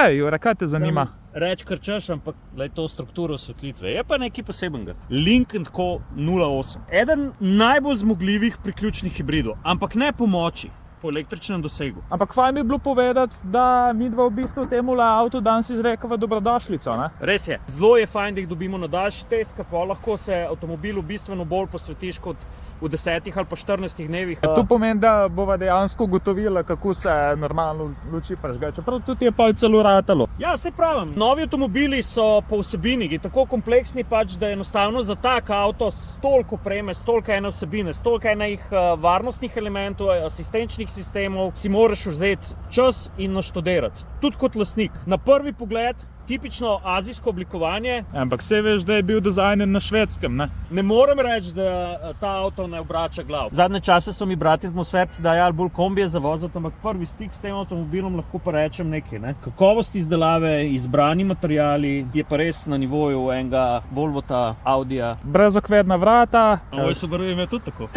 Povej, Jure, kaj te zanima? Reč, kar češ, ampak to strukturo osvetlitve. Je pa nekaj posebenega. Link & Co 08. Eden najbolj zmogljivih priključnih hibridov, ampak ne po moči, po električnem dosegu. Ampak fajn bi bilo povedati, da midva v bistvu temu avtu danes izrekava dobrodošlico, ne? Res je. Zelo je fajn, da jih dobimo na daljši test, pa lahko se avtomobilu bistveno bolj posvetiš kot v 10 ali pa 14 dnevih. To pomeni, da bova dejansko ugotovila, kako se normalno luči prižge, čeprav tudi je pa celo ratalo. Ja, saj pravim. Novi avtomobili so po vsebini tako kompleksni, da je enostavno za tak avto s toliko opreme, s toliko ene vsebine, s toliko enih varnostnih elementov, asistenčnih sistemov, si moraš vzeti čas in naštudirati. Tudi kot lastnik. Na prvi pogled tipično azijsko oblikovanje. Ampak se veš, da je bil dizajnen na Švedskem, ne? Ne morem reči, da ta avto ne obrača glav. Zadnje čase so mi brati atmosferci dajali bolj kombije za voziti, ampak prvi stik s tem avtomobilom lahko pa rečem nekaj. Ne? Kakovost izdelave, izbrani materiali je pa res na nivoju enega Volvota, Audija. Brezokvirna vrata. Ovo so verujem je tudi tako.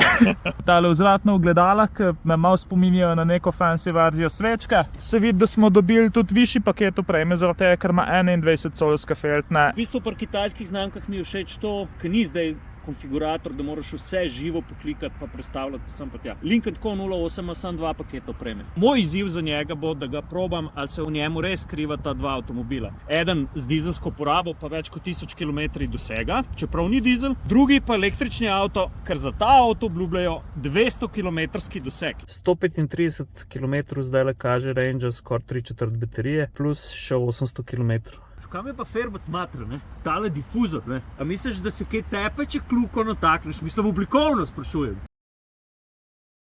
Tale vzvratna ogledala, ki me malo spominjajo na neko fancy verzijo svečke. Se vidi, da smo dobili tudi višji paket opreme, zaradi tega, ker ima 21-colska feltna. V bistvu pri kitajskih znamkah mi je všeč to, ker ni zdaj konfigurator, da moraš vse živo poklikati pa prestavljati sem pa tja. Link & Co 08 ima samo 2 paketa opreme. Moj izziv za njega bo, da ga probam, ali se v njemu res skriva ta dva avtomobila. Eden z dizelsko porabo pa več kot 1000 km dosega, čeprav ni dizel, drugi pa električni avto, ker za ta avto obljubljajo 200 km doseg. 135 km zdaj le kaže range, skoraj 3/4 baterije, plus še 800 km. Kam je pa Fairbac matra, ne? Tale difuzor, ne? A misliš, da se kaj tepe, če kljuko natakneš? Mislim, oblikovno sprašujem.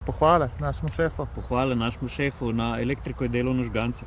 Pohvale našemu šefu. Pohvale našemu šefu, na elektriko je delal na žgance.